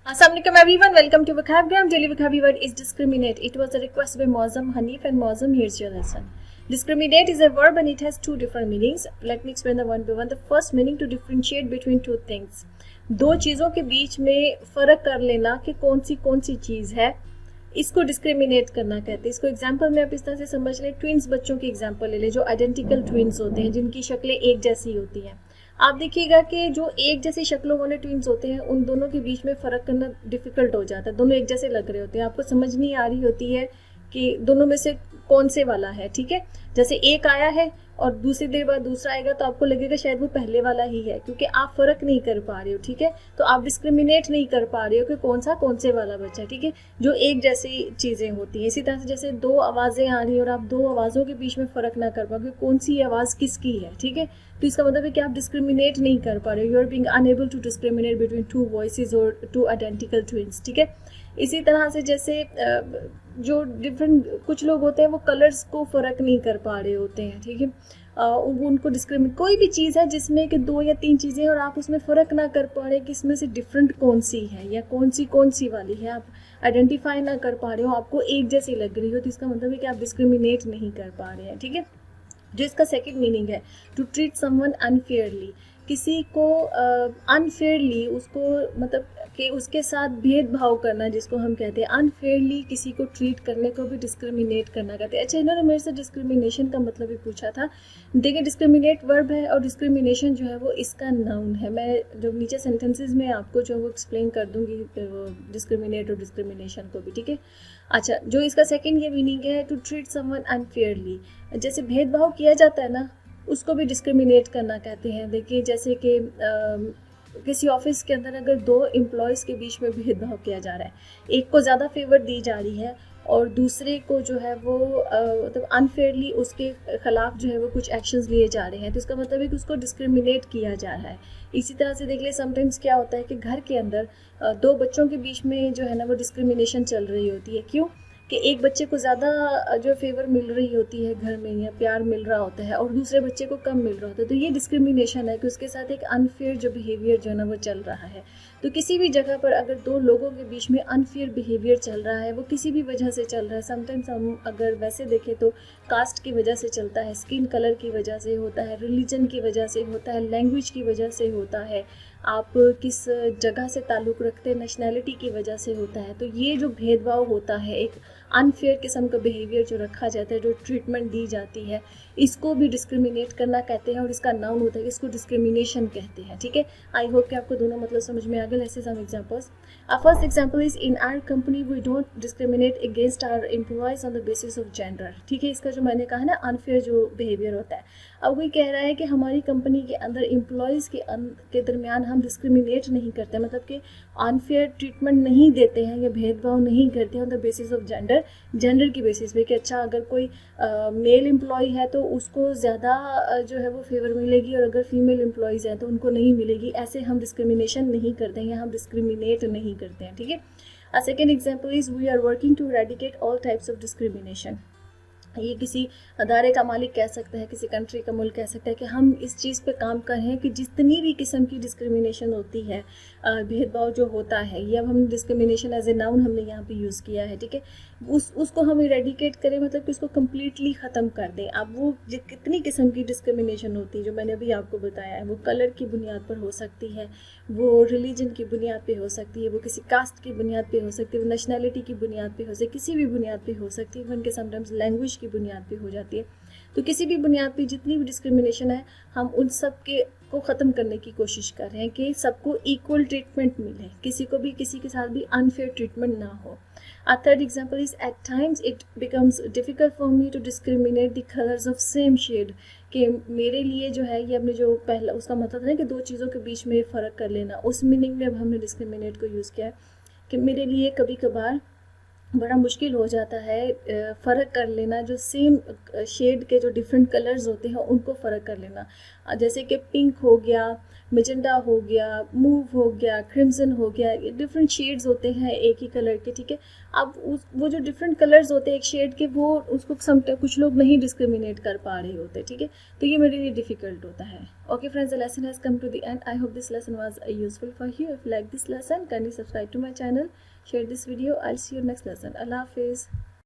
Assalamualaikum everyone, welcome to Vocabgram. Daily vocabulary word is discriminate. It was a request by Mozam Hanif and Mozam. Here's your lesson. Discriminate is a verb and it has two different meanings. Let me explain the one by one. The first meaning, to differentiate between two things. दो चीज़ों के बीच में फ़र्क कर लेना कि कौन सी चीज़ है, इसको डिस्क्रिमिनेट करना कहते हैं. इसको एग्जाम्पल में आप इस तरह से समझ लें. ट्विंस बच्चों की एग्जाम्पल ले लें जो आइडेंटिकल ट्विंस होते हैं, जिनकी शक्लें एक जैसी होती हैं. आप देखिएगा कि जो एक जैसी शक्लों वाले ट्विंस होते हैं उन दोनों के बीच में फ़र्क करना डिफ़िकल्ट हो जाता है. दोनों एक जैसे लग रहे होते हैं, आपको समझ नहीं आ रही होती है कि दोनों में से कौन से वाला है. ठीक है, जैसे एक आया है और दूसरी देर बाद दूसरा आएगा तो आपको लगेगा शायद वो पहले वाला ही है, क्योंकि आप फ़र्क नहीं कर पा रहे हो. ठीक है, तो आप डिस्क्रिमिनेट नहीं कर पा रहे हो कि कौन से वाला बच्चा है. ठीक है, जो एक जैसी चीज़ें होती हैं. इसी तरह से जैसे दो आवाज़ें आ रही हैं और आप दो आवाज़ों के बीच में फ़र्क ना कर पाओ कि कौन सी आवाज़ किसकी है. ठीक है, तो इसका मतलब है कि आप डिस्क्रिमिनेट नहीं कर पा रहे हो. You are being unable to discriminate between two voices और टू आइडेंटिकल ट्विंस. ठीक है, इसी तरह से जैसे जो डिफरेंट कुछ लोग होते हैं वो कलर्स को फ़र्क नहीं कर पा रहे होते हैं. ठीक है, उनको डिस्क्रिमिनेट, कोई भी चीज़ है जिसमें कि दो या तीन चीज़ें हैं और आप उसमें फ़र्क ना कर पा रहे कि इसमें से डिफरेंट कौन सी है या कौन सी वाली है, आप आइडेंटिफाई ना कर पा रहे हो, आपको एक जैसी लग रही हो, तो इसका मतलब है कि आप डिस्क्रिमिनेट नहीं कर पा रहे हैं. ठीक है, जो इसका सेकंड मीनिंग है, टू ट्रीट समवन अनफेयरली. किसी को अनफेयरली, उसको मतलब कि उसके साथ भेदभाव करना, जिसको हम कहते हैं अनफेयरली किसी को ट्रीट करने को भी डिस्क्रिमिनेट करना कहते हैं. अच्छा, इन्होंने मेरे से डिस्क्रिमिनेशन का मतलब भी पूछा था. देखिए, डिस्क्रिमिनेट वर्ब है और डिस्क्रिमिनेशन जो है वो इसका नाउन है. मैं जो नीचे सेंटेंसेस में आपको जो वो एक्सप्लेन कर दूंगी डिस्क्रिमिनेट और डिस्क्रिमिनेशन को भी. ठीक है, अच्छा, जो इसका सेकंड ये मीनिंग है, टू ट्रीट समवन अनफेयरली, जैसे भेदभाव किया जाता है ना, उसको भी डिस्क्रिमिनेट करना कहते हैं. देखिए, जैसे कि किसी ऑफिस के अंदर अगर दो एम्प्लॉयज़ के बीच में भेदभाव किया जा रहा है, एक को ज़्यादा फेवर दी जा रही है और दूसरे को जो है वो मतलब अनफेयरली उसके खिलाफ जो है वो कुछ एक्शंस लिए जा रहे हैं, तो इसका मतलब है कि उसको डिस्क्रिमिनेट किया जा रहा है. इसी तरह से देख ले, समटाइम्स क्या होता है कि घर के अंदर दो बच्चों के बीच में जो है ना वो डिस्क्रिमिनेशन चल रही होती है. क्यों? कि एक बच्चे को ज़्यादा जो फेवर मिल रही होती है घर में या प्यार मिल रहा होता है और दूसरे बच्चे को कम मिल रहा होता है, तो ये डिस्क्रिमिनेशन है कि उसके साथ एक अनफेयर जो बिहेवियर जो है ना वो चल रहा है. तो किसी भी जगह पर अगर दो लोगों के बीच में अनफेयर बिहेवियर चल रहा है, वो किसी भी वजह से चल रहा है, समटाइम्स हम अगर वैसे देखें तो कास्ट की वजह से चलता है, स्किन कलर की वजह से होता है, रिलीजन की वजह से होता है, लैंग्वेज की वजह से होता है, आप किस जगह से ताल्लुक़ रखते हैं, नेशनैलिटी की वजह से होता है. तो ये जो भेदभाव होता है, एक अनफेयर किस्म का बिहेवियर जो रखा जाता है, जो ट्रीटमेंट दी जाती है, इसको भी डिस्क्रिमिनेट करना कहते हैं और इसका नाउन होता है, इसको डिस्क्रिमिनेशन कहते हैं. ठीक है, आई होप कि आपको दोनों मतलब समझ में आ गए. ऐसे some examples. First example is, in our company we don't discriminate against our employees on the basis of gender. ठीक है, इसका जो मैंने कहा ना अनफेयर जो बिहेवियर होता है, अब कोई कह रहा है कि हमारी कंपनी के अंदर एम्प्लॉयज़ के दरमियान हम डिस्क्रिमिनेट नहीं करते, मतलब कि अनफेयर ट्रीटमेंट नहीं देते हैं या भेदभाव नहीं करते हैं on the basis of gender की बेसिस पे, कि अच्छा अगर कोई मेल एम्प्लॉय है तो उसको ज़्यादा जो है वो फेवर मिलेगी और अगर फीमेल एम्प्लॉयज़ हैं तो उनको नहीं मिलेगी. ऐसे हम डिस्क्रिमिनेशन नहीं करते हैं या हम डिस्क्रिमिनेट नहीं करते हैं. ठीक है, a second example is, we are working to eradicate all types of discrimination. ये किसी अदारे का मालिक कह सकता है, किसी कंट्री का मुल्क कह सकता है कि हम इस चीज़ पे काम कर रहे हैं कि जितनी भी किस्म की डिस्क्रिमिनेशन होती है, भेदभाव जो होता है, ये अब हम डिस्क्रिमिनेशन एज ए नाउन हमने यहाँ पे यूज़ किया है. ठीक है, उसको हम इरेडिकेट करें, मतलब कि उसको कम्प्लीटली ख़त्म कर दें. अब वो कितनी किस्म की डिस्क्रिमिनेशन होती है जो मैंने अभी आपको बताया है, वो कलर की बुनियाद पर हो सकती है, वो रिलीजन की बुनियाद पे हो सकती है, वो किसी कास्ट की बुनियाद पे हो सकती है, वो नेशनैलिटी की बुनियाद पे हो सकती है, किसी भी बुनियाद पे हो सकती है, इवन के समटाइम्स लैंग्वेज की बुनियाद पे हो जाती है. तो किसी भी बुनियाद पे जितनी भी डिस्क्रिमिनेशन है, हम उन सब को ख़त्म करने की कोशिश कर रहे हैं कि सबको इक्वल ट्रीटमेंट मिले, किसी को भी किसी के साथ भी अनफेयर ट्रीटमेंट ना हो. A third example is, at times it becomes difficult for me to discriminate the colors of same shade. कि मेरे लिए जो है, ये हमने जो पहला उसका मतलब है कि दो चीज़ों के बीच में फ़र्क कर लेना, उस मीनिंग में अब हमने डिस्क्रिमिनेट को यूज़ किया है कि मेरे लिए कभी कभार बड़ा मुश्किल हो जाता है फ़र्क कर लेना, जो सेम शेड के जो डिफरेंट कलर्स होते हैं उनको फ़र्क कर लेना. जैसे कि पिंक हो गया, मेजेंडा हो गया, मूव हो गया, क्रिम्सन हो गया, ये डिफरेंट शेड्स होते हैं एक ही कलर के, ठीक है। अब वो जो डिफरेंट कलर्स होते हैं एक शेड के, वो उसको कुछ लोग नहीं डिस्क्रिमिनेट कर पा रहे होते, ठीक है। तो ये मेरे लिए डिफिकल्ट होता है। Okay friends, the lesson has come to the end. I hope this lesson was useful for you. If you like this lesson, kindly subscribe to my channel, share this video. I'll see you next lesson. Allah Hafiz.